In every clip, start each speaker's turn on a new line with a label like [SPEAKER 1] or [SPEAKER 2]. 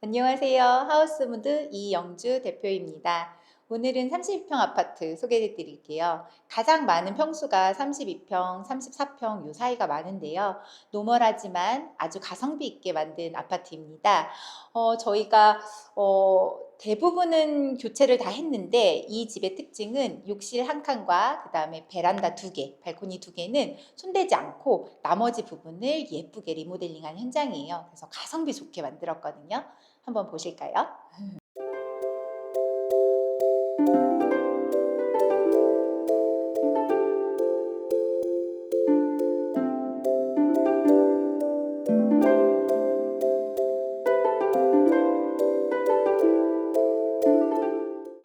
[SPEAKER 1] 안녕하세요. 하우스무드 이영주 대표입니다. 오늘은 32평 아파트 소개해 드릴게요. 가장 많은 평수가 32평, 34평 요 사이가 많은데요. 노멀하지만 아주 가성비 있게 만든 아파트입니다. 저희가 대부분은 교체를 다 했는데 이 집의 특징은 욕실 한 칸과 그 다음에 베란다 두 개, 발코니 두 개는 손대지 않고 나머지 부분을 예쁘게 리모델링한 현장이에요. 그래서 가성비 좋게 만들었거든요. 한번 보실까요?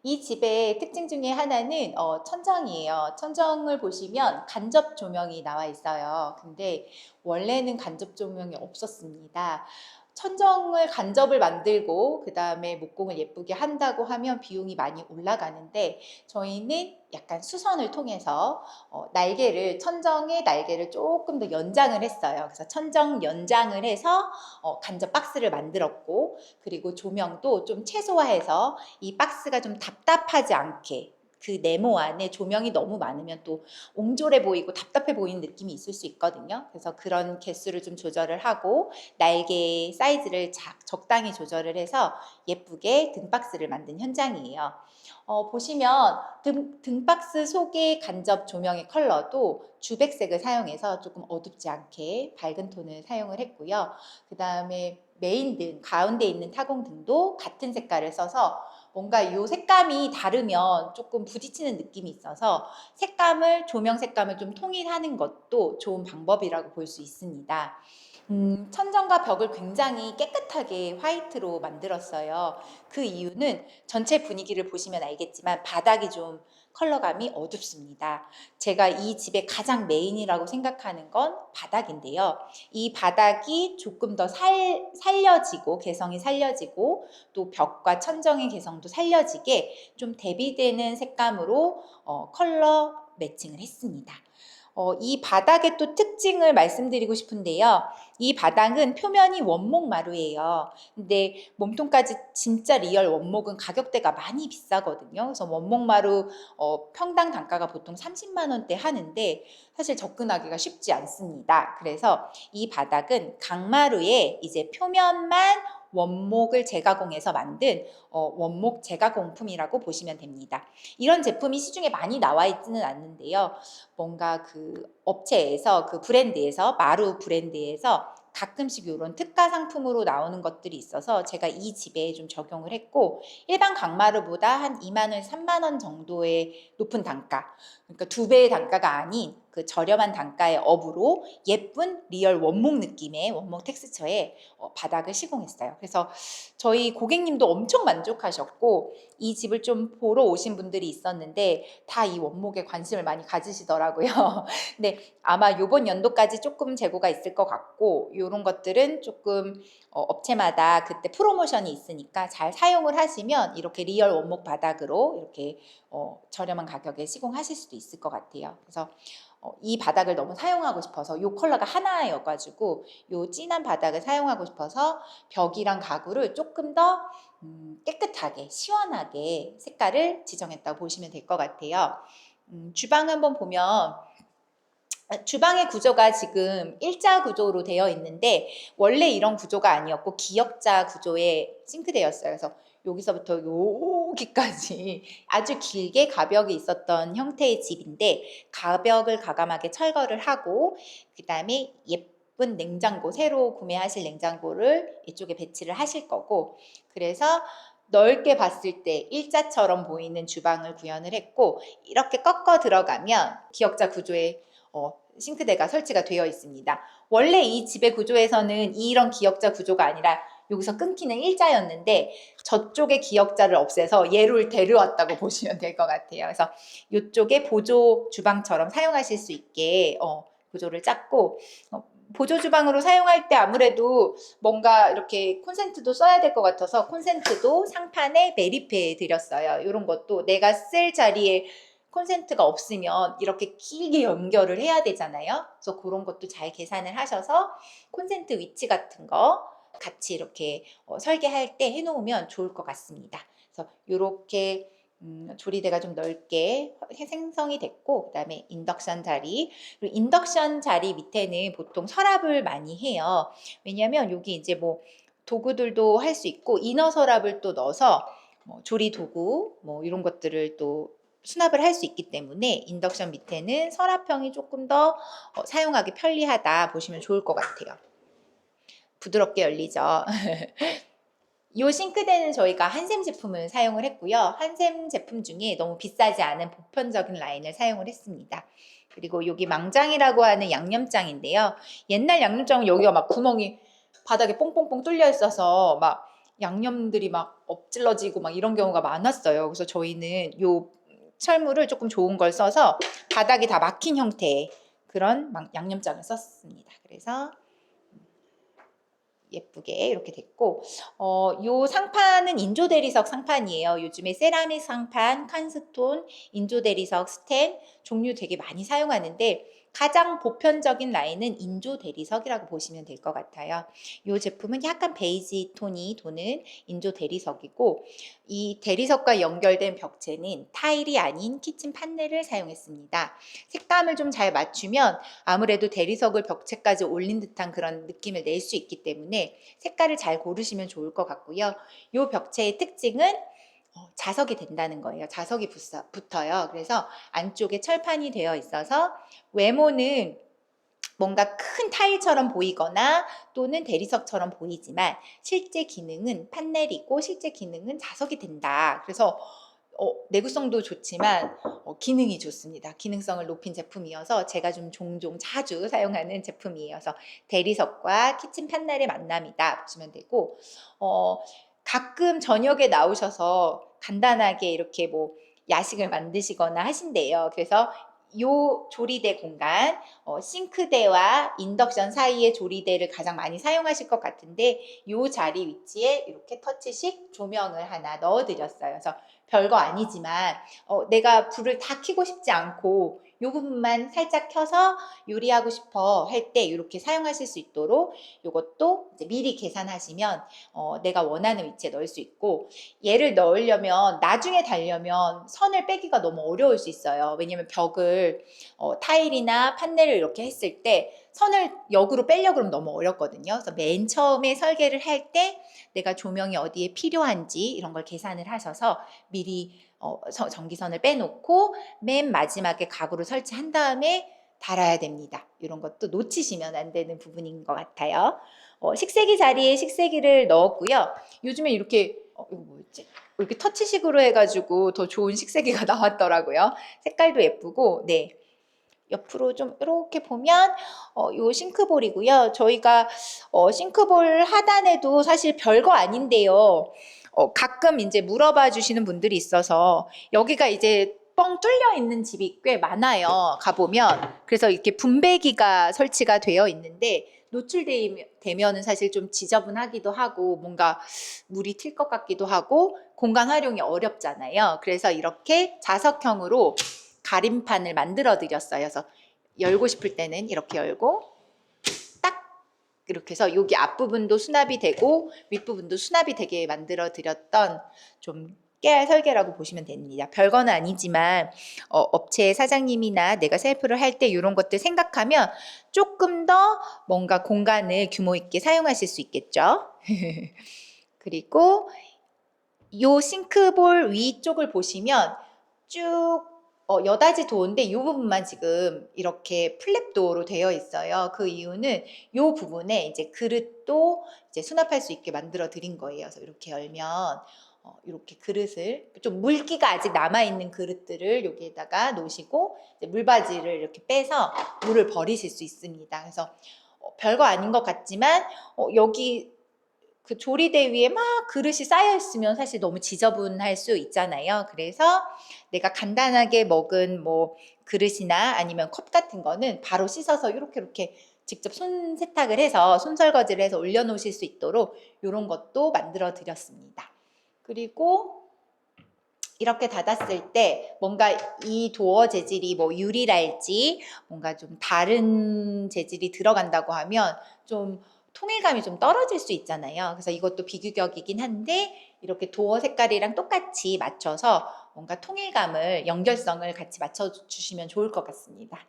[SPEAKER 1] 이 집의 특징 중에 하나는 천정이에요. 천정을 보시면 간접 조명이 나와 있어요. 근데 원래는 간접 조명이 없었습니다. 천정을 간접을 만들고 그 다음에 목공을 예쁘게 한다고 하면 비용이 많이 올라가는데 저희는 약간 수선을 통해서 날개를 천정의 날개를 조금 더 연장을 했어요. 그래서 천정 연장을 해서 간접 박스를 만들었고 그리고 조명도 좀 최소화해서 이 박스가 좀 답답하지 않게 그 네모 안에 조명이 너무 많으면 또 옹졸해 보이고 답답해 보이는 느낌이 있을 수 있거든요. 그래서 그런 개수를 좀 조절을 하고 날개 사이즈를 적당히 조절을 해서 예쁘게 등박스를 만든 현장이에요. 보시면 등박스 속의 간접 조명의 컬러도 주백색을 사용해서 조금 어둡지 않게 밝은 톤을 사용을 했고요. 그 다음에 메인 등, 가운데 있는 타공등도 같은 색깔을 써서 뭔가 이 색감이 다르면 조금 부딪히는 느낌이 있어서 조명 색감을 좀 통일하는 것도 좋은 방법이라고 볼 수 있습니다. 천정과 벽을 굉장히 깨끗하게 화이트로 만들었어요. 그 이유는 전체 분위기를 보시면 알겠지만 바닥이 좀 컬러감이 어둡습니다. 제가 이 집의 가장 메인이라고 생각하는 건 바닥인데요. 이 바닥이 조금 더 살려지고 개성이 살려지고 또 벽과 천정의 개성도 살려지게 좀 대비되는 색감으로 컬러 매칭을 했습니다. 이 바닥의 또 특징을 말씀드리고 싶은데요. 이 바닥은 표면이 원목 마루예요. 근데 몸통까지 진짜 리얼 원목은 가격대가 많이 비싸거든요. 그래서 원목 마루 평당 단가가 보통 30만 원대 하는데 사실 접근하기가 쉽지 않습니다. 그래서 이 바닥은 강마루에 이제 표면만 원목을 재가공해서 만든 원목 재가공품이라고 보시면 됩니다. 이런 제품이 시중에 많이 나와 있지는 않는데요. 뭔가 그 업체에서 그 브랜드에서 마루 브랜드에서 가끔씩 이런 특가 상품으로 나오는 것들이 있어서 제가 이 집에 좀 적용을 했고 일반 강마루보다 한 2만 원, 3만 원 정도의 높은 단가 그러니까 두 배의 단가가 아닌 그 저렴한 단가의 업으로 예쁜 리얼 원목 느낌의 원목 텍스처의 바닥을 시공했어요. 그래서 저희 고객님도 엄청 만족하셨고 이 집을 좀 보러 오신 분들이 있었는데 다 이 원목에 관심을 많이 가지시더라고요. 근데 아마 이번 연도까지 조금 재고가 있을 것 같고 이런 것들은 조금 업체마다 그때 프로모션이 있으니까 잘 사용을 하시면 이렇게 리얼 원목 바닥으로 이렇게 저렴한 가격에 시공하실 수도 있을 것 같아요. 그래서 이 바닥을 너무 사용하고 싶어서 이 컬러가 하나여가지고 이 진한 바닥을 사용하고 싶어서 벽이랑 가구를 조금 더 깨끗하게 시원하게 색깔을 지정했다고 보시면 될 것 같아요. 주방 한번 보면 주방의 구조가 지금 일자 구조로 되어 있는데 원래 이런 구조가 아니었고 기역자 구조의 싱크대였어요. 그래서 여기서부터 여기까지 아주 길게 가벽이 있었던 형태의 집인데 가벽을 가감하게 철거를 하고 그 다음에 예쁜 냉장고 새로 구매하실 냉장고를 이쪽에 배치를 하실 거고 그래서 넓게 봤을 때 일자처럼 보이는 주방을 구현을 했고 이렇게 꺾어 들어가면 기역자 구조의 싱크대가 설치가 되어 있습니다. 원래 이 집의 구조에서는 이런 기역자 구조가 아니라 여기서 끊기는 일자였는데 저쪽에 기역자를 없애서 얘를 데려왔다고 보시면 될 것 같아요. 그래서 이쪽에 보조 주방처럼 사용하실 수 있게 구조를 짰고 보조 주방으로 사용할 때 아무래도 뭔가 이렇게 콘센트도 써야 될 것 같아서 콘센트도 상판에 매립해 드렸어요. 이런 것도 내가 쓸 자리에 콘센트가 없으면 이렇게 길게 연결을 해야 되잖아요. 그래서 그런 것도 잘 계산을 하셔서 콘센트 위치 같은 거 같이 이렇게 설계할 때 해놓으면 좋을 것 같습니다. 그래서 이렇게 조리대가 좀 넓게 생성이 됐고, 그 다음에 인덕션 자리, 그리고 인덕션 자리 밑에는 보통 서랍을 많이 해요. 왜냐하면 여기 이제 뭐 도구들도 할 수 있고 이너 서랍을 또 넣어서 뭐 조리 도구 뭐 이런 것들을 또 수납을 할 수 있기 때문에 인덕션 밑에는 서랍형이 조금 더 사용하기 편리하다 보시면 좋을 것 같아요. 부드럽게 열리죠. 이 싱크대는 저희가 한샘 제품을 사용을 했고요. 한샘 제품 중에 너무 비싸지 않은 보편적인 라인을 사용을 했습니다. 그리고 여기 망장이라고 하는 양념장인데요. 옛날 양념장은 여기가 막 구멍이 바닥에 뽕뽕뽕 뚫려 있어서 막 양념들이 막 엎질러지고 막 이런 경우가 많았어요. 그래서 저희는 요 철물을 조금 좋은 걸 써서 바닥이 다 막힌 형태의 그런 양념장을 썼습니다. 그래서 예쁘게 이렇게 됐고, 요 상판은 인조 대리석 상판이에요. 요즘에 세라믹 상판, 칸스톤, 인조 대리석, 스텐 종류 되게 많이 사용하는데 가장 보편적인 라인은 인조 대리석이라고 보시면 될 것 같아요. 이 제품은 약간 베이지 톤이 도는 인조 대리석이고, 이 대리석과 연결된 벽체는 타일이 아닌 키친 판넬을 사용했습니다. 색감을 좀 잘 맞추면 아무래도 대리석을 벽체까지 올린 듯한 그런 느낌을 낼 수 있기 때문에 색깔을 잘 고르시면 좋을 것 같고요. 이 벽체의 특징은 자석이 된다는 거예요. 자석이 붙어요. 그래서 안쪽에 철판이 되어 있어서 외모는 뭔가 큰 타일처럼 보이거나 또는 대리석처럼 보이지만 실제 기능은 판넬이고 실제 기능은 자석이 된다. 그래서 내구성도 좋지만 기능이 좋습니다. 기능성을 높인 제품이어서 제가 좀 종종 자주 사용하는 제품이에요. 그래서 대리석과 키친 판넬의 만남이다 보시면 되고, 가끔 저녁에 나오셔서 간단하게 이렇게 뭐 야식을 만드시거나 하신대요. 그래서 요 조리대 공간, 싱크대와 인덕션 사이의 조리대를 가장 많이 사용하실 것 같은데 요 자리 위치에 이렇게 터치식 조명을 하나 넣어드렸어요. 그래서 별거 아니지만 내가 불을 다 켜고 싶지 않고 요 부분만 살짝 켜서 요리하고 싶어 할 때 이렇게 사용하실 수 있도록 요것도 이제 미리 계산하시면 내가 원하는 위치에 넣을 수 있고, 얘를 넣으려면 나중에 달려면 선을 빼기가 너무 어려울 수 있어요. 왜냐면 벽을 타일이나 판넬을 이렇게 했을 때 선을 역으로 빼려고 그러면 너무 어렵거든요. 그래서 맨 처음에 설계를 할 때 내가 조명이 어디에 필요한지 이런 걸 계산을 하셔서 미리 전기선을 빼놓고 맨 마지막에 가구를 설치한 다음에 달아야 됩니다. 이런 것도 놓치시면 안 되는 부분인 것 같아요. 식세기 자리에 식세기를 넣었고요. 요즘에 이렇게 이거 뭐였지? 이렇게 터치식으로 해가지고 더 좋은 식세기가 나왔더라고요. 색깔도 예쁘고, 네. 옆으로 좀 이렇게 보면 요 싱크볼이고요. 저희가 싱크볼 하단에도 사실 별거 아닌데요. 가끔 이제 물어봐 주시는 분들이 있어서 여기가 이제 뻥 뚫려 있는 집이 꽤 많아요. 가보면. 그래서 이렇게 분배기가 설치가 되어 있는데 노출되면은 사실 좀 지저분하기도 하고 뭔가 물이 튈 것 같기도 하고 공간 활용이 어렵잖아요. 그래서 이렇게 자석형으로 가림판을 만들어 드렸어요. 그래서 열고 싶을 때는 이렇게 열고 딱 이렇게 해서 여기 앞부분도 수납이 되고 윗부분도 수납이 되게 만들어 드렸던 좀 깨알 설계라고 보시면 됩니다. 별거는 아니지만 업체 사장님이나 내가 셀프를 할 때 이런 것들 생각하면 조금 더 뭔가 공간을 규모 있게 사용하실 수 있겠죠. 그리고 이 싱크볼 위쪽을 보시면 쭉 여닫이 도어인데 이 부분만 지금 이렇게 플랩도어로 되어 있어요. 그 이유는 이 부분에 이제 그릇도 이제 수납할 수 있게 만들어 드린 거예요. 그래서 이렇게 열면 이렇게 그릇을 좀 물기가 아직 남아있는 그릇들을 여기에다가 놓으시고 이제 물바지를 이렇게 빼서 물을 버리실 수 있습니다. 그래서 별거 아닌 것 같지만 여기 그 조리대 위에 막 그릇이 쌓여 있으면 사실 너무 지저분할 수 있잖아요. 그래서 내가 간단하게 먹은 뭐 그릇이나 아니면 컵 같은 거는 바로 씻어서 이렇게 직접 손 세탁을 해서 손 설거지를 해서 올려놓으실 수 있도록 이런 것도 만들어 드렸습니다. 그리고 이렇게 닫았을 때 뭔가 이 도어 재질이 뭐 유리랄지 뭔가 좀 다른 재질이 들어간다고 하면 좀 통일감이 좀 떨어질 수 있잖아요. 그래서 이것도 비규격이긴 한데 이렇게 도어 색깔이랑 똑같이 맞춰서 뭔가 통일감을, 연결성을 같이 맞춰주시면 좋을 것 같습니다.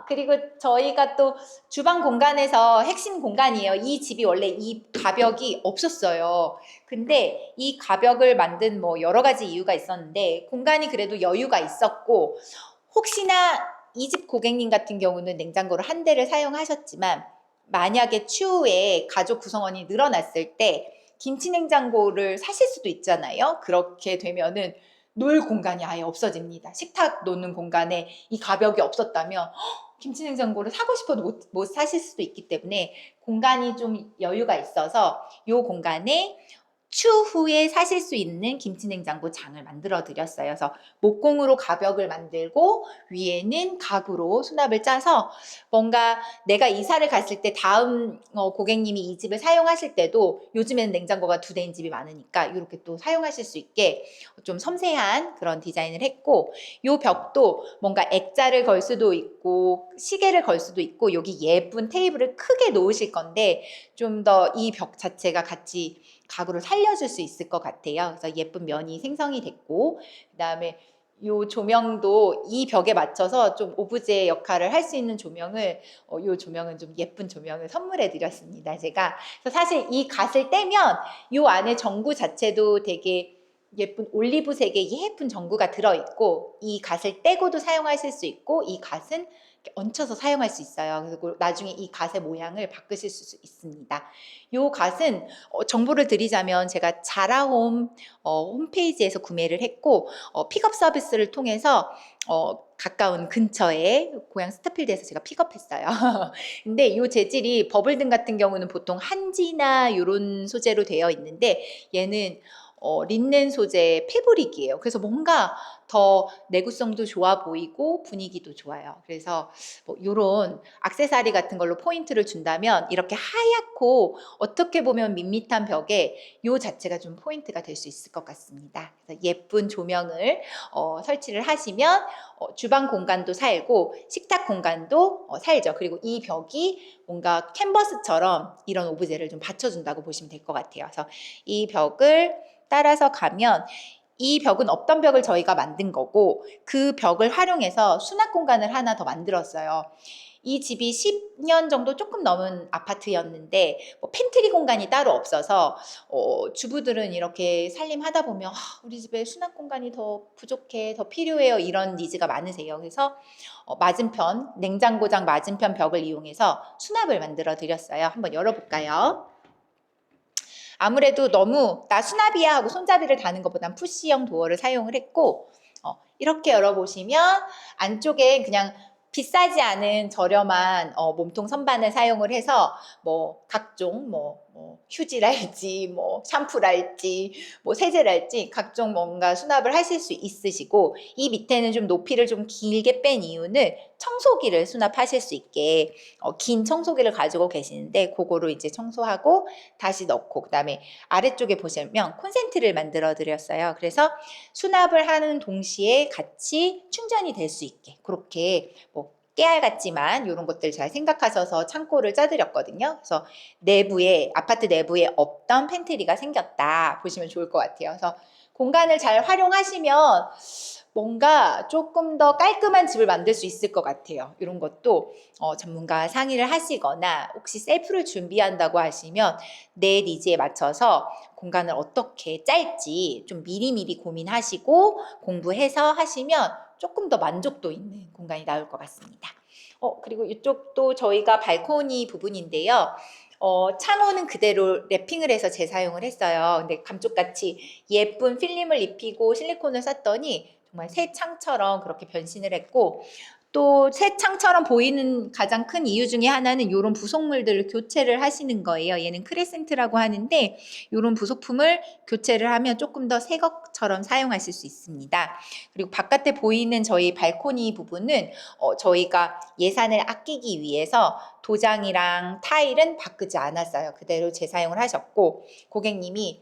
[SPEAKER 1] 그리고 저희가 또 주방 공간에서 핵심 공간이에요. 이 집이 원래 이 가벽이 없었어요. 근데 이 가벽을 만든 뭐 여러 가지 이유가 있었는데 공간이 그래도 여유가 있었고, 혹시나 이 집 고객님 같은 경우는 냉장고를 한 대를 사용하셨지만 만약에 추후에 가족 구성원이 늘어났을 때 김치 냉장고를 사실 수도 있잖아요. 그렇게 되면은 놓을 공간이 아예 없어집니다. 식탁 놓는 공간에 이 가벽이 없었다면 김치 냉장고를 사고 싶어도 못 사실 수도 있기 때문에 공간이 좀 여유가 있어서 이 공간에 추후에 사실 수 있는 김치냉장고 장을 만들어 드렸어요. 그래서 목공으로 가벽을 만들고 위에는 가구로 수납을 짜서 뭔가 내가 이사를 갔을 때 다음 고객님이 이 집을 사용하실 때도, 요즘에는 냉장고가 2대인 집이 많으니까 이렇게 또 사용하실 수 있게 좀 섬세한 그런 디자인을 했고, 이 벽도 뭔가 액자를 걸 수도 있고 시계를 걸 수도 있고 여기 예쁜 테이블을 크게 놓으실 건데 좀 더 이 벽 자체가 같이 가구를 살려줄 수 있을 것 같아요. 그래서 예쁜 면이 생성이 됐고, 그 다음에 이 조명도 이 벽에 맞춰서 좀 오브제 역할을 할 수 있는 조명을, 이 조명은 좀 예쁜 조명을 선물해 드렸습니다, 제가. 그래서 사실 이 갓을 떼면 이 안에 전구 자체도 되게 예쁜 올리브색의 예쁜 전구가 들어있고, 이 갓을 떼고도 사용하실 수 있고 이 갓은 얹혀서 사용할 수 있어요. 그리고 나중에 이 갓의 모양을 바꾸실 수 있습니다. 이 갓은 정보를 드리자면 제가 자라홈 홈페이지에서 구매를 했고 픽업 서비스를 통해서 가까운 근처에 고향 스타필드에서 제가 픽업했어요. 근데 이 재질이 버블등 같은 경우는 보통 한지나 이런 소재로 되어 있는데 얘는 린넨 소재 패브릭이에요. 그래서 뭔가 더 내구성도 좋아 보이고 분위기도 좋아요. 그래서 뭐 이런 액세서리 같은 걸로 포인트를 준다면 이렇게 하얗고 어떻게 보면 밋밋한 벽에 이 자체가 좀 포인트가 될 수 있을 것 같습니다. 그래서 예쁜 조명을 설치를 하시면 주방 공간도 살고 식탁 공간도 살죠. 그리고 이 벽이 뭔가 캔버스처럼 이런 오브제를 좀 받쳐준다고 보시면 될 것 같아요. 그래서 이 벽을 따라서 가면 이 벽은 없던 벽을 저희가 만든 거고 그 벽을 활용해서 수납 공간을 하나 더 만들었어요. 이 집이 10년 정도 조금 넘은 아파트였는데 뭐 팬트리 공간이 따로 없어서 주부들은 이렇게 살림하다 보면 우리 집에 수납 공간이 더 부족해, 더 필요해요, 이런 니즈가 많으세요. 그래서 맞은편, 냉장고장 맞은편 벽을 이용해서 수납을 만들어 드렸어요. 한번 열어볼까요? 아무래도 너무 나 수납이야 하고 손잡이를 다는 것보단 푸시형 도어를 사용을 했고, 이렇게 열어보시면 안쪽에 그냥 비싸지 않은 저렴한 몸통 선반을 사용을 해서 뭐 각종 휴지랄지 뭐 샴푸랄지 뭐 세제랄지 각종 뭔가 수납을 하실 수 있으시고, 이 밑에는 좀 높이를 좀 길게 뺀 이유는 청소기를 수납하실 수 있게 긴 청소기를 가지고 계시는데 그거로 이제 청소하고 다시 넣고, 그 다음에 아래쪽에 보시면 콘센트를 만들어 드렸어요. 그래서 수납을 하는 동시에 같이 충전이 될 수 있게 그렇게 뭐 깨알 같지만 이런 것들 잘 생각하셔서 창고를 짜드렸거든요. 그래서 내부에, 아파트 내부에 없던 팬트리가 생겼다 보시면 좋을 것 같아요. 그래서 공간을 잘 활용하시면 뭔가 조금 더 깔끔한 집을 만들 수 있을 것 같아요. 이런 것도 전문가와 상의를 하시거나 혹시 셀프를 준비한다고 하시면 내 니즈에 맞춰서 공간을 어떻게 짤지 좀 미리미리 고민하시고 공부해서 하시면 조금 더 만족도 있는 공간이 나올 것 같습니다. 그리고 이쪽도 저희가 발코니 부분인데요. 창호는 그대로 랩핑을 해서 재사용을 했어요. 근데 감쪽같이 예쁜 필름을 입히고 실리콘을 쌌더니 정말 새 창처럼 그렇게 변신을 했고, 또 새 창처럼 보이는 가장 큰 이유 중에 하나는 이런 부속물들을 교체를 하시는 거예요. 얘는 크레센트라고 하는데 이런 부속품을 교체를 하면 조금 더 새 것처럼 사용하실 수 있습니다. 그리고 바깥에 보이는 저희 발코니 부분은 저희가 예산을 아끼기 위해서 도장이랑 타일은 바꾸지 않았어요. 그대로 재사용을 하셨고, 고객님이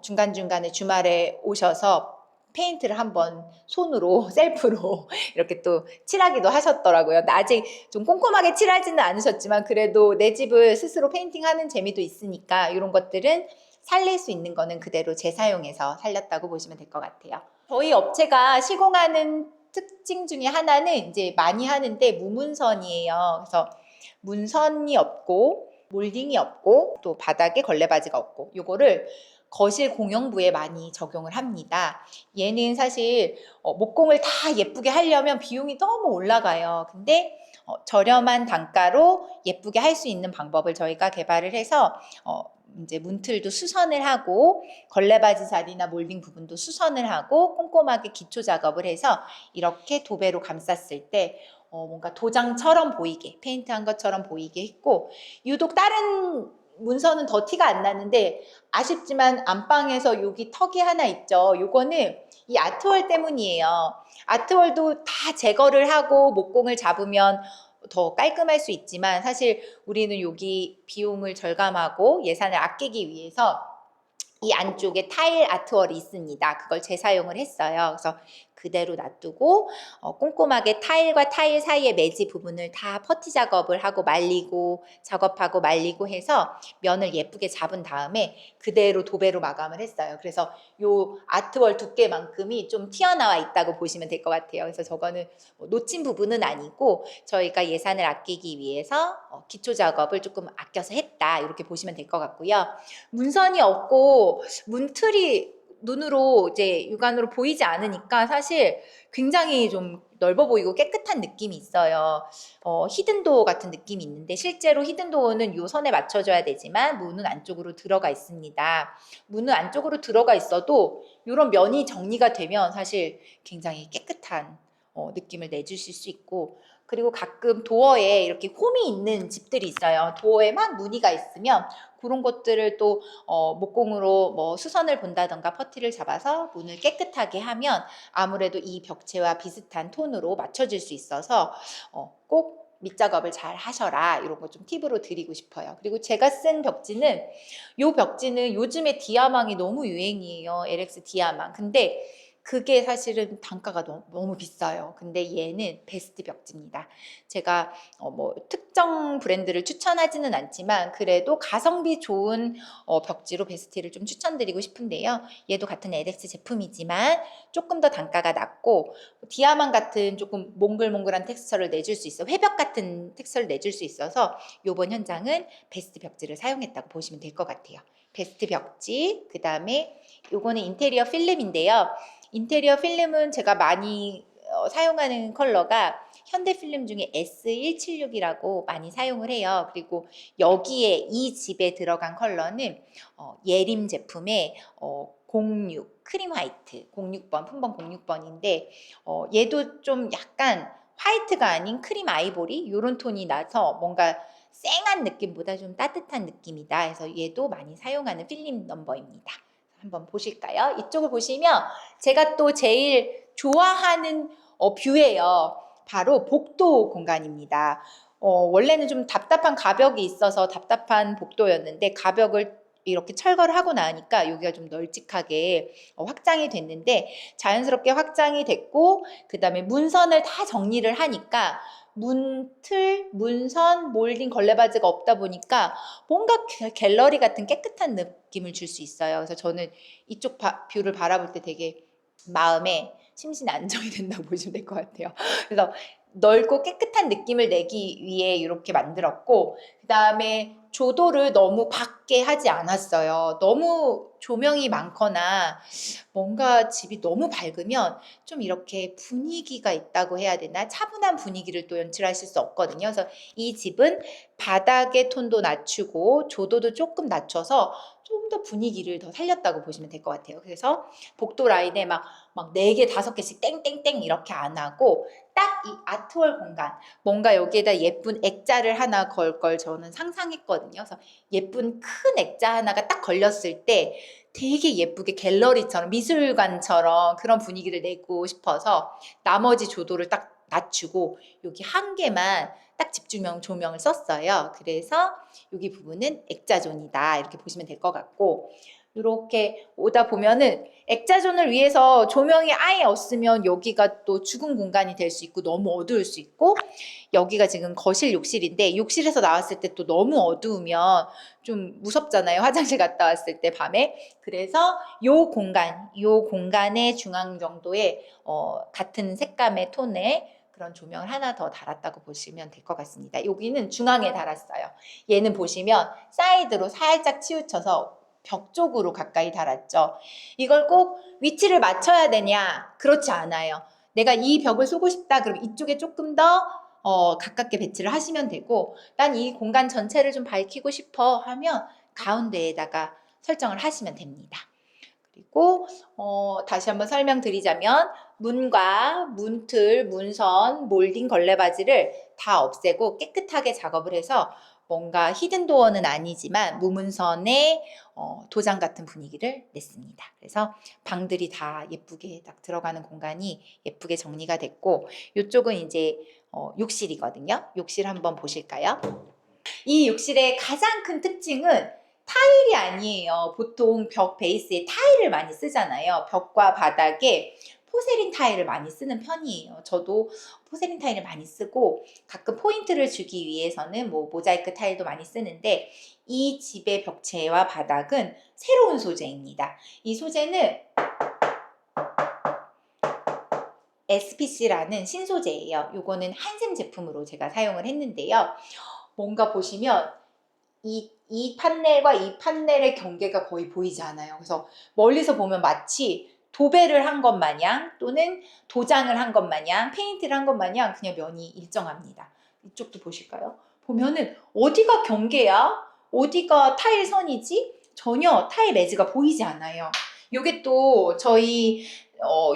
[SPEAKER 1] 중간중간에 주말에 오셔서 페인트를 한번 손으로 셀프로 이렇게 또 칠하기도 하셨더라고요. 근데 아직 좀 꼼꼼하게 칠하지는 않으셨지만 그래도 내 집을 스스로 페인팅하는 재미도 있으니까 이런 것들은 살릴 수 있는 거는 그대로 재사용해서 살렸다고 보시면 될 것 같아요. 저희 업체가 시공하는 특징 중에 하나는 이제 많이 하는데 무문선이에요. 그래서 문선이 없고 몰딩이 없고 또 바닥에 걸레바지가 없고 요거를 거실 공용부에 많이 적용을 합니다. 얘는 사실 목공을 다 예쁘게 하려면 비용이 너무 올라가요. 근데 저렴한 단가로 예쁘게 할 수 있는 방법을 저희가 개발을 해서 이제 문틀도 수선을 하고 걸레바지 자리나 몰딩 부분도 수선을 하고 꼼꼼하게 기초 작업을 해서 이렇게 도배로 감쌌을 때 뭔가 도장처럼 보이게 페인트한 것처럼 보이게 했고 유독 다른 문서는 더 티가 안 나는데 아쉽지만 안방에서 여기 턱이 하나 있죠. 요거는 이 아트월 때문이에요. 아트월도 다 제거를 하고 목공을 잡으면 더 깔끔할 수 있지만 사실 우리는 여기 비용을 절감하고 예산을 아끼기 위해서 이 안쪽에 타일 아트월이 있습니다. 그걸 재사용을 했어요. 그래서 그대로 놔두고 꼼꼼하게 타일과 타일 사이의 매지 부분을 다 퍼티 작업을 하고 말리고 작업하고 말리고 해서 면을 예쁘게 잡은 다음에 그대로 도배로 마감을 했어요. 그래서 요 아트월 두께만큼이 좀 튀어나와 있다고 보시면 될 것 같아요. 그래서 저거는 놓친 부분은 아니고 저희가 예산을 아끼기 위해서 기초 작업을 조금 아껴서 했다 이렇게 보시면 될 것 같고요. 문선이 없고 문틀이 눈으로 이제 육안으로 보이지 않으니까 사실 굉장히 좀 넓어 보이고 깨끗한 느낌이 있어요. 히든도어 같은 느낌이 있는데 실제로 히든도어는 요 선에 맞춰줘야 되지만 문은 안쪽으로 들어가 있습니다. 문은 안쪽으로 들어가 있어도 이런 면이 정리가 되면 사실 굉장히 깨끗한 느낌을 내주실 수 있고 그리고 가끔 도어에 이렇게 홈이 있는 집들이 있어요. 도어에 막 무늬가 있으면 그런 것들을 또 목공으로 뭐 수선을 본다던가 퍼티를 잡아서 문을 깨끗하게 하면 아무래도 이 벽체와 비슷한 톤으로 맞춰질 수 있어서 꼭 밑작업을 잘 하셔라 이런 거 좀 팁으로 드리고 싶어요. 그리고 제가 쓴 벽지는 요 벽지는 요즘에 디아망이 너무 유행이에요. LX 디아망. 근데 그게 사실은 단가가 너무 비싸요. 근데 얘는 베스트 벽지입니다. 제가 뭐 특정 브랜드를 추천하지는 않지만 그래도 가성비 좋은 벽지로 베스트를 좀 추천드리고 싶은데요. 얘도 같은 LX 제품이지만 조금 더 단가가 낮고 디아망 같은 조금 몽글몽글한 텍스처를 내줄 수 있어 회벽 같은 텍스처를 내줄 수 있어서 이번 현장은 베스트 벽지를 사용했다고 보시면 될 것 같아요. 베스트 벽지, 그 다음에 요거는 인테리어 필름인데요. 인테리어 필름은 제가 많이 사용하는 컬러가 현대필름 중에 S176이라고 많이 사용을 해요. 그리고 여기에 이 집에 들어간 컬러는 예림 제품의 06 크림 화이트 06번 품번 06번인데 얘도 좀 약간 화이트가 아닌 크림 아이보리 이런 톤이 나서 뭔가 쌩한 느낌보다 좀 따뜻한 느낌이다. 그래서 얘도 많이 사용하는 필름 넘버입니다. 한번 보실까요? 이쪽을 보시면 제가 또 제일 좋아하는 뷰예요. 바로 복도 공간입니다. 원래는 좀 답답한 가벽이 있어서 답답한 복도였는데 가벽을 이렇게 철거를 하고 나니까 여기가 좀 널찍하게 확장이 됐는데 자연스럽게 확장이 됐고 그 다음에 문선을 다 정리를 하니까 문틀, 문선, 몰딩, 걸레바지가 없다 보니까 뭔가 갤러리 같은 깨끗한 느낌을 줄 수 있어요. 그래서 저는 이쪽 뷰를 바라볼 때 되게 마음에 심신 안정이 된다고 보시면 될 것 같아요. 그래서 넓고 깨끗한 느낌을 내기 위해 이렇게 만들었고 그 다음에 조도를 너무 밝게 하지 않았어요. 너무 조명이 많거나 뭔가 집이 너무 밝으면 좀 이렇게 분위기가 있다고 해야 되나? 차분한 분위기를 또 연출하실 수 없거든요. 그래서 이 집은 바닥의 톤도 낮추고 조도도 조금 낮춰서 좀 더 분위기를 더 살렸다고 보시면 될 것 같아요. 그래서 복도 라인에 막 4개, 5개씩 땡땡땡 이렇게 안 하고 딱 이 아트월 공간 뭔가 여기에다 예쁜 액자를 하나 걸 걸 저는 상상했거든요. 그래서 예쁜 큰 액자 하나가 딱 걸렸을 때 되게 예쁘게 갤러리처럼 미술관처럼 그런 분위기를 내고 싶어서 나머지 조도를 딱 낮추고 여기 한 개만 딱 집중형 조명을 썼어요. 그래서 여기 부분은 액자존이다 이렇게 보시면 될 것 같고 이렇게 오다 보면은 액자존을 위해서 조명이 아예 없으면 여기가 또 죽은 공간이 될 수 있고 너무 어두울 수 있고, 여기가 지금 거실 욕실인데 욕실에서 나왔을 때 또 너무 어두우면 좀 무섭잖아요. 화장실 갔다 왔을 때 밤에. 그래서 요 공간의 중앙 정도의 같은 색감의 톤의 그런 조명을 하나 더 달았다고 보시면 될 것 같습니다. 여기는 중앙에 달았어요. 얘는 보시면 사이드로 살짝 치우쳐서 벽 쪽으로 가까이 달았죠. 이걸 꼭 위치를 맞춰야 되냐? 그렇지 않아요. 내가 이 벽을 쏘고 싶다. 그럼 이쪽에 조금 더 가깝게 배치를 하시면 되고, 난 이 공간 전체를 좀 밝히고 싶어 하면 가운데에다가 설정을 하시면 됩니다. 그리고 다시 한번 설명드리자면 문과 문틀, 문선, 몰딩 걸레바지를 다 없애고 깨끗하게 작업을 해서 뭔가 히든도어는 아니지만 무문선의 도장 같은 분위기를 냈습니다. 그래서 방들이 다 예쁘게 딱 들어가는 공간이 예쁘게 정리가 됐고, 이쪽은 이제 욕실이거든요. 욕실 한번 보실까요? 이 욕실의 가장 큰 특징은 타일이 아니에요. 보통 벽 베이스에 타일을 많이 쓰잖아요. 벽과 바닥에 포세린 타일을 많이 쓰는 편이에요. 저도 포세린 타일을 많이 쓰고 가끔 포인트를 주기 위해서는 뭐 모자이크 타일도 많이 쓰는데, 이 집의 벽체와 바닥은 새로운 소재입니다. 이 소재는 SPC라는 신소재예요. 요거는 한샘 제품으로 제가 사용을 했는데요. 뭔가 보시면 이 판넬과 이 판넬의 경계가 거의 보이지 않아요. 그래서 멀리서 보면 마치 도배를 한 것 마냥 또는 도장을 한 것 마냥 페인트를 한 것 마냥 그냥 면이 일정합니다. 이쪽도 보실까요? 보면은 어디가 경계야? 어디가 타일 선이지? 전혀 타일 매즈가 보이지 않아요. 이게 또 저희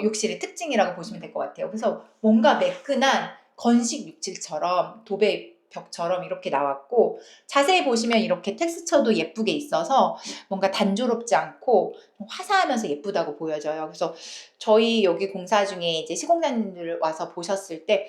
[SPEAKER 1] 욕실의 특징이라고 보시면 될 것 같아요. 그래서 뭔가 매끈한 건식 욕실처럼 도배 벽처럼 이렇게 나왔고, 자세히 보시면 이렇게 텍스처도 예쁘게 있어서 뭔가 단조롭지 않고 화사하면서 예쁘다고 보여져요. 그래서 저희 여기 공사 중에 이제 시공자님들 와서 보셨을 때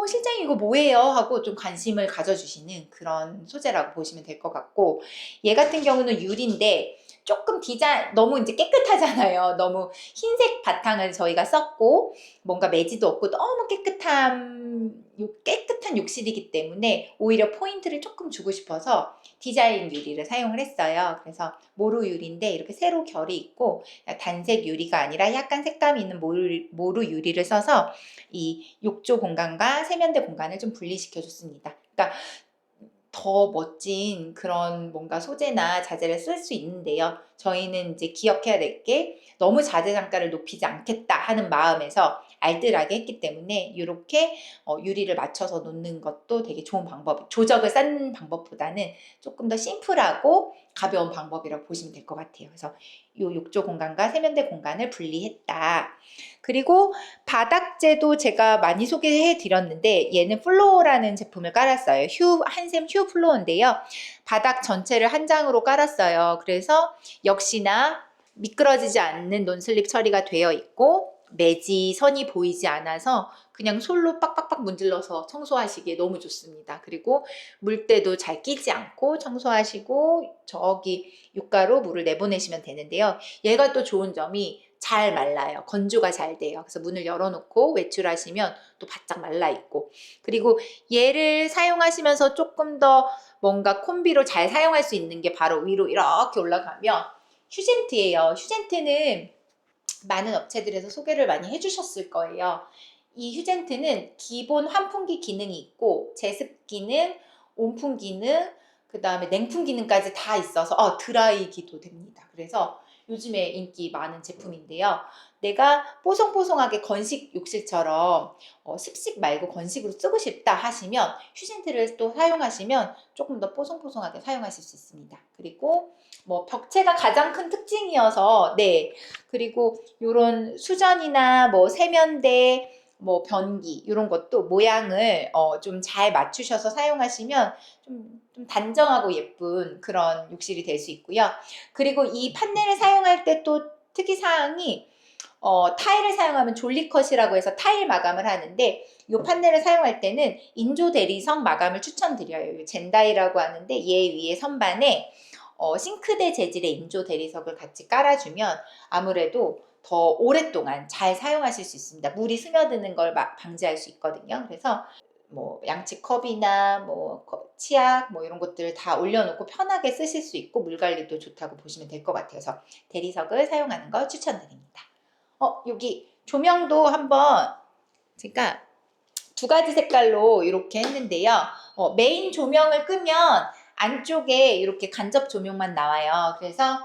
[SPEAKER 1] 실장님 이거 뭐예요? 하고 좀 관심을 가져주시는 그런 소재라고 보시면 될 것 같고, 얘 같은 경우는 유리인데 조금 디자인 너무 이제 깨끗하잖아요. 너무 흰색 바탕을 저희가 썼고 뭔가 매지도 없고 너무 깨끗한 욕실이기 때문에 오히려 포인트를 조금 주고 싶어서 디자인 유리를 사용을 했어요. 그래서 모루 유리인데 이렇게 세로 결이 있고 단색 유리가 아니라 약간 색감이 있는 모루 유리를 써서 이 욕조 공간과 세면대 공간을 좀 분리시켜 줬습니다. 그러니까 더 멋진 그런 뭔가 소재나 자재를 쓸 수 있는데요. 저희는 이제 기억해야 될 게 너무 자재 단가를 높이지 않겠다 하는 마음에서 알뜰하게 했기 때문에 이렇게 유리를 맞춰서 놓는 것도 되게 좋은 방법, 조적을 쌓는 방법보다는 조금 더 심플하고 가벼운 방법이라고 보시면 될 것 같아요. 그래서 이 욕조 공간과 세면대 공간을 분리했다. 그리고 바닥재도 제가 많이 소개해 드렸는데 얘는 플로어라는 제품을 깔았어요. 한샘 휴 플로어인데요. 바닥 전체를 한 장으로 깔았어요. 그래서 역시나 미끄러지지 않는 논슬립 처리가 되어 있고 매지 선이 보이지 않아서 그냥 솔로 빡빡빡 문질러서 청소하시기에 너무 좋습니다. 그리고 물때도 잘 끼지 않고 청소하시고 저기 육가로 물을 내보내시면 되는데요. 얘가 또 좋은 점이 잘 말라요. 건조가 잘 돼요. 그래서 문을 열어놓고 외출하시면 또 바짝 말라있고, 그리고 얘를 사용하시면서 조금 더 뭔가 콤비로 잘 사용할 수 있는 게 바로 위로 이렇게 올라가면 휴젠트예요. 휴젠트는 많은 업체들에서 소개를 많이 해주셨을 거예요. 이 휴젠트는 기본 환풍기 기능이 있고 제습 기능, 온풍 기능, 그 다음에 냉풍 기능까지 다 있어서 드라이기도 됩니다. 그래서 요즘에 인기 많은 제품인데요. 내가 뽀송뽀송하게 건식 욕실처럼 습식 말고 건식으로 쓰고 싶다 하시면 휴젠트를 또 사용하시면 조금 더 뽀송뽀송하게 사용하실 수 있습니다. 그리고 뭐 벽체가 가장 큰 특징이어서 그리고 이런 수전이나 뭐 세면대 뭐 변기 이런 것도 모양을 좀 잘 맞추셔서 사용하시면 좀 단정하고 예쁜 그런 욕실이 될 수 있고요. 그리고 이 판넬을 사용할 때 또 특이사항이 타일을 사용하면 졸리컷이라고 해서 타일 마감을 하는데 이 판넬을 사용할 때는 인조 대리석 마감을 추천드려요. 젠다이라고 하는데 얘 위에 선반에 싱크대 재질의 인조 대리석을 같이 깔아주면 아무래도 더 오랫동안 잘 사용하실 수 있습니다. 물이 스며드는 걸 방지할 수 있거든요. 그래서 뭐 양치컵이나 뭐 치약 뭐 이런 것들 다 올려놓고 편하게 쓰실 수 있고 물 관리도 좋다고 보시면 될 것 같아요. 그래서 대리석을 사용하는 거 추천드립니다. 여기 조명도 한번 제가 두 가지 색깔로 이렇게 했는데요. 메인 조명을 끄면 안쪽에 이렇게 간접 조명만 나와요. 그래서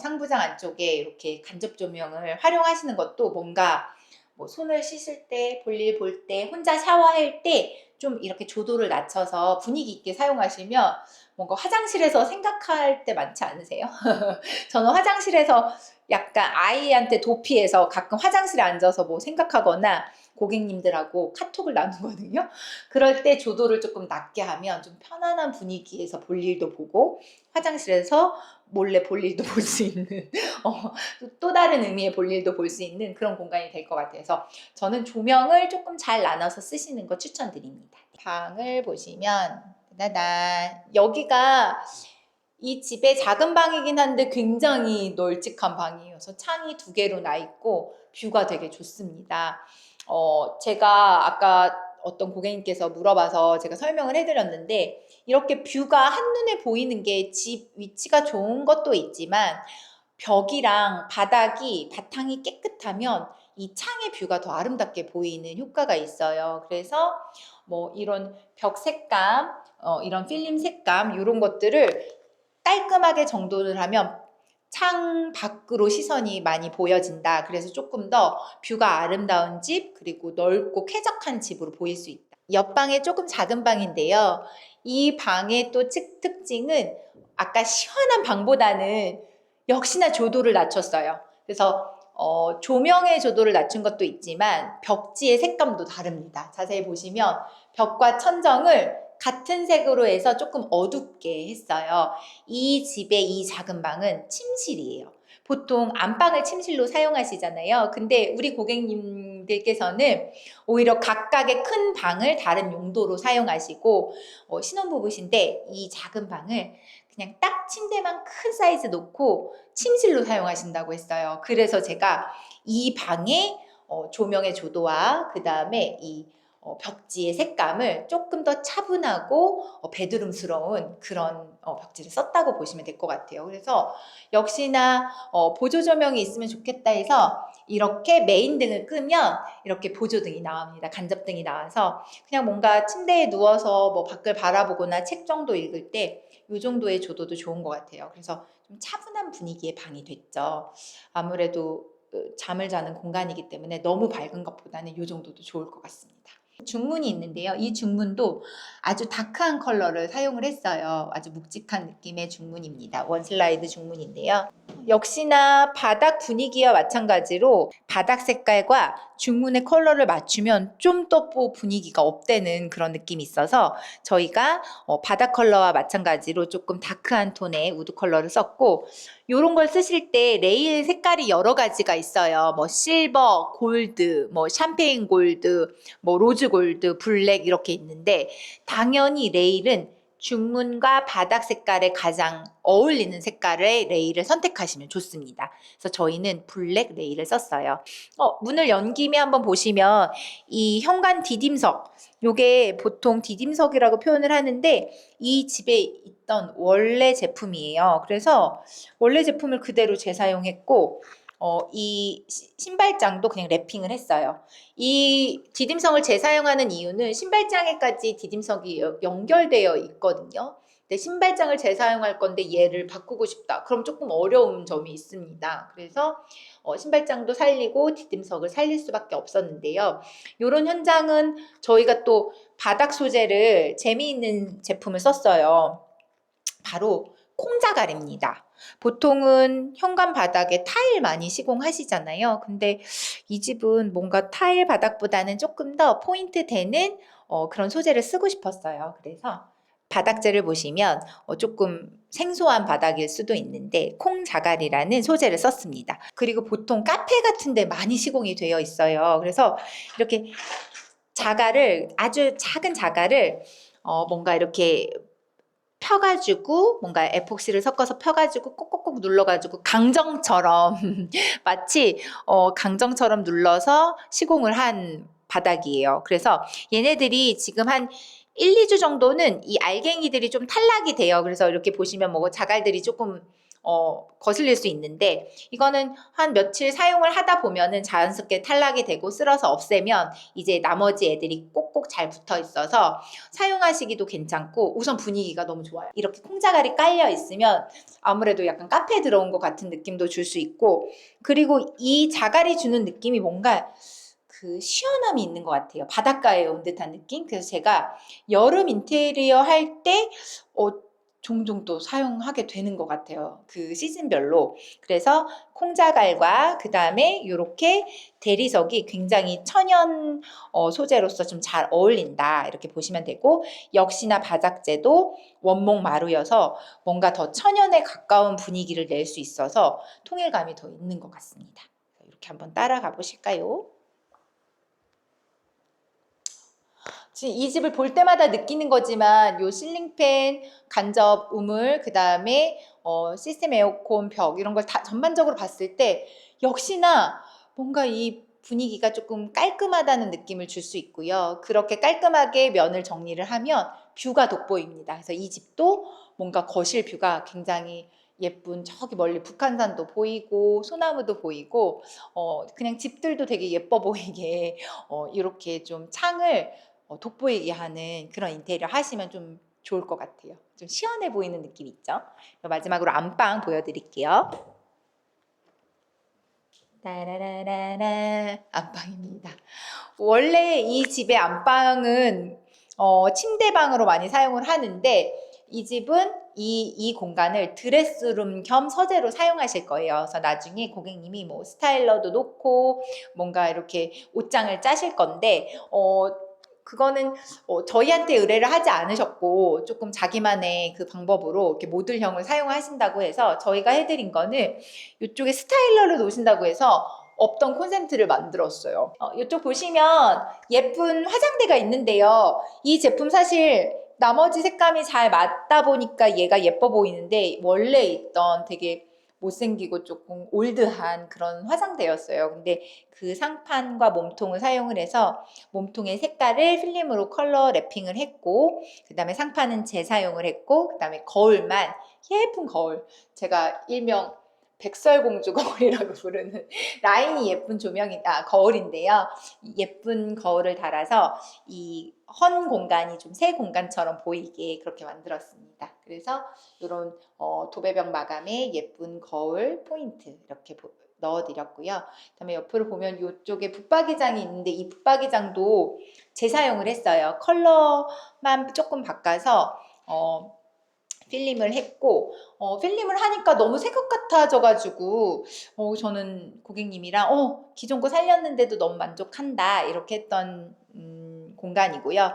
[SPEAKER 1] 상부장 안쪽에 이렇게 간접 조명을 활용하시는 것도 뭔가 뭐 손을 씻을 때, 볼일 볼 때, 혼자 샤워할 때 좀 이렇게 조도를 낮춰서 분위기 있게 사용하시면 뭔가 화장실에서 생각할 때 많지 않으세요? 저는 화장실에서 약간 아이한테 도피해서 가끔 화장실에 앉아서 뭐 생각하거나 고객님들하고 카톡을 나누거든요. 그럴 때 조도를 조금 낮게 하면 좀 편안한 분위기에서 볼 일도 보고 화장실에서 몰래 볼 일도 볼 수 있는 또 다른 의미의 볼 일도 볼 수 있는 그런 공간이 될 것 같아서 저는 조명을 조금 잘 나눠서 쓰시는 거 추천드립니다. 방을 보시면 따단 여기가 이 집의 작은 방이긴 한데 굉장히 널찍한 방이에요. 그래서 창이 두 개로 나 있고 뷰가 되게 좋습니다. 제가 아까 어떤 고객님께서 물어봐서 제가 설명을 해드렸는데 이렇게 뷰가 한눈에 보이는 게 집 위치가 좋은 것도 있지만 벽이랑 바탕이 깨끗하면 이 창의 뷰가 더 아름답게 보이는 효과가 있어요. 그래서 뭐 이런 벽 색감, 이런 필름 색감 이런 것들을 깔끔하게 정돈을 하면 창 밖으로 시선이 많이 보여진다. 그래서 조금 더 뷰가 아름다운 집 그리고 넓고 쾌적한 집으로 보일 수 있다. 옆방에 조금 작은 방인데요. 이 방의 또 특징은 아까 시원한 방보다는 역시나 조도를 낮췄어요. 그래서 조명의 조도를 낮춘 것도 있지만 벽지의 색감도 다릅니다. 자세히 보시면 벽과 천정을 같은 색으로 해서 조금 어둡게 했어요. 이 집의 이 작은 방은 침실이에요. 보통 안방을 침실로 사용하시잖아요. 근데 우리 고객님들께서는 오히려 각각의 큰 방을 다른 용도로 사용하시고 신혼부부신데 이 작은 방을 그냥 딱 침대만 큰 사이즈 놓고 침실로 사용하신다고 했어요. 그래서 제가 이 방에 조명의 조도와 그 다음에 이 벽지의 색감을 조금 더 차분하고 베드룸스러운 그런 벽지를 썼다고 보시면 될 것 같아요. 그래서 역시나 보조 조명이 있으면 좋겠다 해서 이렇게 메인 등을 끄면 이렇게 보조등이 나옵니다. 간접등이 나와서 그냥 뭔가 침대에 누워서 뭐 밖을 바라보거나 책 정도 읽을 때 이 정도의 조도도 좋은 것 같아요. 그래서 좀 차분한 분위기의 방이 됐죠. 아무래도 잠을 자는 공간이기 때문에 너무 밝은 것보다는 이 정도도 좋을 것 같습니다. 중문이 있는데요. 이 중문도 아주 다크한 컬러를 사용을 했어요. 아주 묵직한 느낌의 중문입니다. 원슬라이드 중문인데요. 역시나 바닥 분위기와 마찬가지로 바닥 색깔과 중문의 컬러를 맞추면 좀 더 분위기가 업되는 그런 느낌이 있어서 저희가 바닥 컬러와 마찬가지로 조금 다크한 톤의 우드 컬러를 썼고 이런 걸 쓰실 때 레일 색깔이 여러 가지가 있어요. 뭐 실버, 골드, 뭐 샴페인 골드, 뭐 로즈 골드, 블랙 이렇게 있는데 당연히 레일은 중문과 바닥 색깔에 가장 어울리는 색깔의 레일을 선택하시면 좋습니다. 그래서 저희는 블랙 레일을 썼어요. 문을 연 김에 한번 보시면 이 현관 디딤석, 요게 보통 디딤석이라고 표현을 하는데 이 집에 있던 원래 제품이에요. 그래서 원래 제품을 그대로 재사용했고 이 신발장도 그냥 랩핑을 했어요. 이 디딤석을 재사용하는 이유는 신발장에까지 디딤석이 연결되어 있거든요. 근데 신발장을 재사용할 건데 얘를 바꾸고 싶다. 그럼 조금 어려운 점이 있습니다. 그래서 신발장도 살리고 디딤석을 살릴 수밖에 없었는데요. 이런 현장은 저희가 또 바닥 소재를 재미있는 제품을 썼어요. 바로 콩자갈입니다. 보통은 현관 바닥에 타일 많이 시공하시잖아요. 근데 이 집은 뭔가 타일 바닥보다는 조금 더 포인트 되는 그런 소재를 쓰고 싶었어요. 그래서 바닥재를 보시면 조금 생소한 바닥일 수도 있는데 콩자갈이라는 소재를 썼습니다. 그리고 보통 카페 같은 데 많이 시공이 되어 있어요. 그래서 이렇게 자갈을 아주 작은 자갈을 뭔가 이렇게 펴가지고 뭔가 에폭시를 섞어서 펴가지고 꼭꼭꼭 눌러가지고 강정처럼 마치 강정처럼 눌러서 시공을 한 바닥이에요. 그래서 얘네들이 지금 한 1, 2주 정도는 이 알갱이들이 좀 탈락이 돼요. 그래서 이렇게 보시면 뭐 자갈들이 조금 거슬릴 수 있는데 이거는 한 며칠 사용을 하다 보면은 자연스럽게 탈락이 되고 쓸어서 없애면 이제 나머지 애들이 꼭꼭 잘 붙어 있어서 사용하시기도 괜찮고 우선 분위기가 너무 좋아요. 이렇게 콩자갈이 깔려 있으면 아무래도 약간 카페에 들어온 것 같은 느낌도 줄 수 있고 그리고 이 자갈이 주는 느낌이 뭔가 그 시원함이 있는 것 같아요. 바닷가에 온 듯한 느낌? 그래서 제가 여름 인테리어 할때 종종 또 사용하게 되는 것 같아요. 그 시즌별로. 그래서 콩자갈과 그 다음에 이렇게 대리석이 굉장히 천연 소재로서 좀 잘 어울린다. 이렇게 보시면 되고 역시나 바닥재도 원목 마루여서 뭔가 더 천연에 가까운 분위기를 낼 수 있어서 통일감이 더 있는 것 같습니다. 이렇게 한번 따라가 보실까요? 지금 이 집을 볼 때마다 느끼는 거지만 요 실링팬, 간접 우물, 그 다음에 시스템 에어컨 벽 이런 걸 다 전반적으로 봤을 때 역시나 뭔가 이 분위기가 조금 깔끔하다는 느낌을 줄 수 있고요. 그렇게 깔끔하게 면을 정리를 하면 뷰가 돋보입니다. 그래서 이 집도 뭔가 거실 뷰가 굉장히 예쁜 저기 멀리 북한산도 보이고 소나무도 보이고 그냥 집들도 되게 예뻐 보이게 이렇게 좀 창을 돋보이게 하는 그런 인테리어 하시면 좀 좋을 것 같아요. 좀 시원해 보이는 느낌 있죠? 마지막으로 안방 보여드릴게요. 따라라라라 안방입니다. 원래 이 집의 안방은 침대방으로 많이 사용을 하는데 이 집은 이 공간을 드레스룸 겸 서재로 사용하실 거예요. 그래서 나중에 고객님이 뭐 스타일러도 놓고 뭔가 이렇게 옷장을 짜실 건데 그거는 저희한테 의뢰를 하지 않으셨고 조금 자기만의 그 방법으로 이렇게 모듈형을 사용하신다고 해서 저희가 해드린 거는 이쪽에 스타일러를 놓으신다고 해서 없던 콘센트를 만들었어요. 이쪽 보시면 예쁜 화장대가 있는데요. 이 제품 사실 나머지 색감이 잘 맞다 보니까 얘가 예뻐 보이는데 원래 있던 되게 못생기고 조금 올드한 그런 화장대였어요. 근데 그 상판과 몸통을 사용을 해서 몸통의 색깔을 필름으로 컬러 랩핑을 했고 그 다음에 상판은 재사용을 했고 그 다음에 거울만 예쁜 거울 제가 일명 백설공주 거울이라고 부르는 라인이 예쁜 거울인데요. 예쁜 거울을 달아서 이 헌 공간이 좀 새 공간처럼 보이게 그렇게 만들었습니다. 그래서 이런 도배벽 마감에 예쁜 거울 포인트 이렇게 넣어드렸고요. 그다음에 옆으로 보면 이쪽에 붙박이장이 있는데 이 붙박이장도 재사용을 했어요. 컬러만 조금 바꿔서 필름을 했고 필름을 하니까 너무 새 것 같아져가지고 저는 고객님이랑 기존 거 살렸는데도 너무 만족한다 이렇게 했던 공간이고요.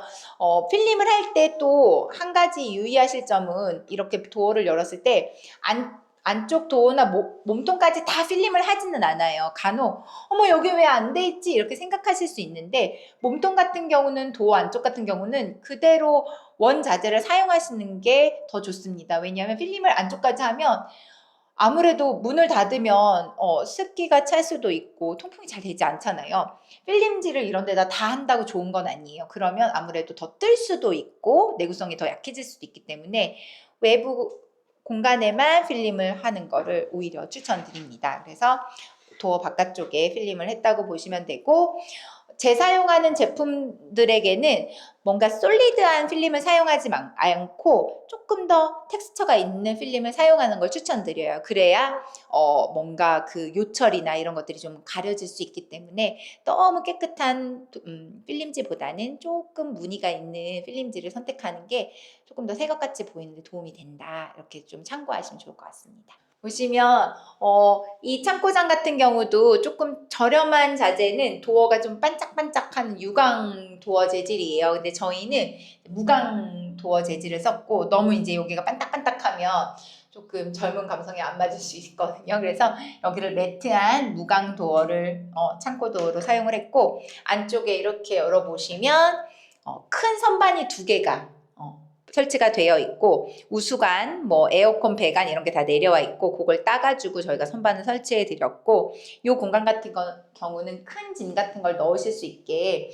[SPEAKER 1] 필름을 할 때 또 한 가지 유의하실 점은 이렇게 도어를 열었을 때 안쪽 도어나 몸통까지 다 필름을 하지는 않아요. 간혹 어머 여기 왜 안 돼 있지 이렇게 생각하실 수 있는데 몸통 같은 경우는 도어 안쪽 같은 경우는 그대로 원자재를 사용하시는 게 더 좋습니다. 왜냐하면 필름을 안쪽까지 하면 아무래도 문을 닫으면 습기가 찰 수도 있고 통풍이 잘 되지 않잖아요. 필름질을 이런 데다 다 한다고 좋은 건 아니에요. 그러면 아무래도 더 뜰 수도 있고 내구성이 더 약해질 수도 있기 때문에 외부 공간에만 필름을 하는 거를 오히려 추천드립니다. 그래서 도어 바깥쪽에 필름을 했다고 보시면 되고 재사용하는 제품들에게는 뭔가 솔리드한 필름을 사용하지 않고 조금 더 텍스처가 있는 필름을 사용하는 걸 추천드려요. 그래야 뭔가 그 요철이나 이런 것들이 좀 가려질 수 있기 때문에 너무 깨끗한 필름지보다는 조금 무늬가 있는 필름지를 선택하는 게 조금 더 새 것 같이 보이는데 도움이 된다. 이렇게 좀 참고하시면 좋을 것 같습니다. 보시면 이 창고장 같은 경우도 조금 저렴한 자재는 도어가 좀 반짝반짝한 유광 도어 재질이에요. 근데 저희는 무광 도어 재질을 썼고 너무 이제 여기가 반딱반딱하면 조금 젊은 감성에 안 맞을 수 있거든요. 그래서 여기를 매트한 무광 도어를 창고 도어로 사용을 했고 안쪽에 이렇게 열어보시면 큰 선반이 두 개가 설치가 되어 있고 우수관, 뭐 에어컨 배관 이런 게 다 내려와 있고 그걸 따가지고 저희가 선반을 설치해 드렸고 이 공간 같은 경우는 큰 짐 같은 걸 넣으실 수 있게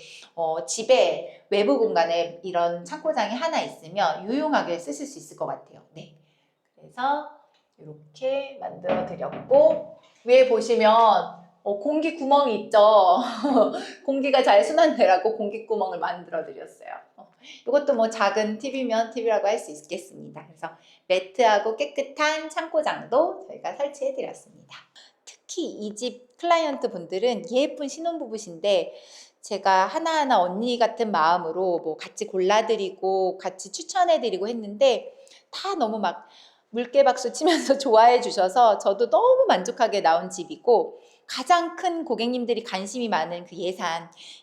[SPEAKER 1] 집에 외부 공간에 이런 창고장이 하나 있으면 유용하게 쓰실 수 있을 것 같아요. 네. 그래서 이렇게 만들어 드렸고 위에 보시면 공기 구멍이 있죠. 공기가 잘 순환되라고 공기 구멍을 만들어 드렸어요. 이것도 뭐 작은 팁이면 팁이라고 할 수 있겠습니다. 그래서 매트하고 깨끗한 창고장도 저희가 설치해 드렸습니다. 특히 이 집 클라이언트 분들은 예쁜 신혼부부신데 제가 하나하나 언니 같은 마음으로 뭐 같이 골라드리고 같이 추천해드리고 했는데 다 너무 막 물개박수 치면서 좋아해 주셔서 저도 너무 만족하게 나온 집이고 가장 큰 고객님들이 관심이 많은 그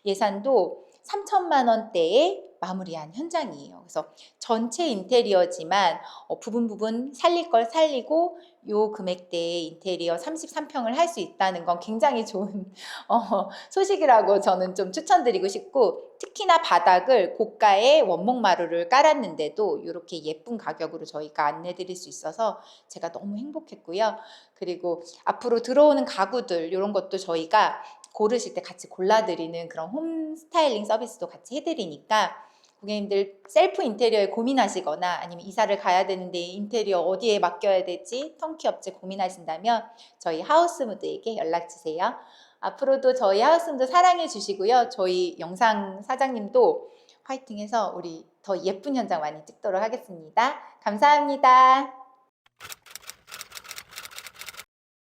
[SPEAKER 1] 예산도 3천만 원대에 마무리한 현장이에요. 그래서 전체 인테리어지만 부분 살릴 걸 살리고 요 금액대의 인테리어 33평을 할 수 있다는 건 굉장히 좋은 소식이라고 저는 좀 추천드리고 싶고 특히나 바닥을 고가의 원목 마루를 깔았는데도 이렇게 예쁜 가격으로 저희가 안내 드릴 수 있어서 제가 너무 행복했고요. 그리고 앞으로 들어오는 가구들 이런 것도 저희가 고르실 때 같이 골라드리는 그런 홈 스타일링 서비스도 같이 해드리니까 고객님들 셀프 인테리어에 고민하시거나 아니면 이사를 가야 되는데 인테리어 어디에 맡겨야 될지 턴키 업체 고민하신다면 저희 하우스무드에게 연락 주세요. 앞으로도 저희 하우스무드 사랑해 주시고요. 저희 영상 사장님도 화이팅해서 우리 더 예쁜 현장 많이 찍도록 하겠습니다. 감사합니다.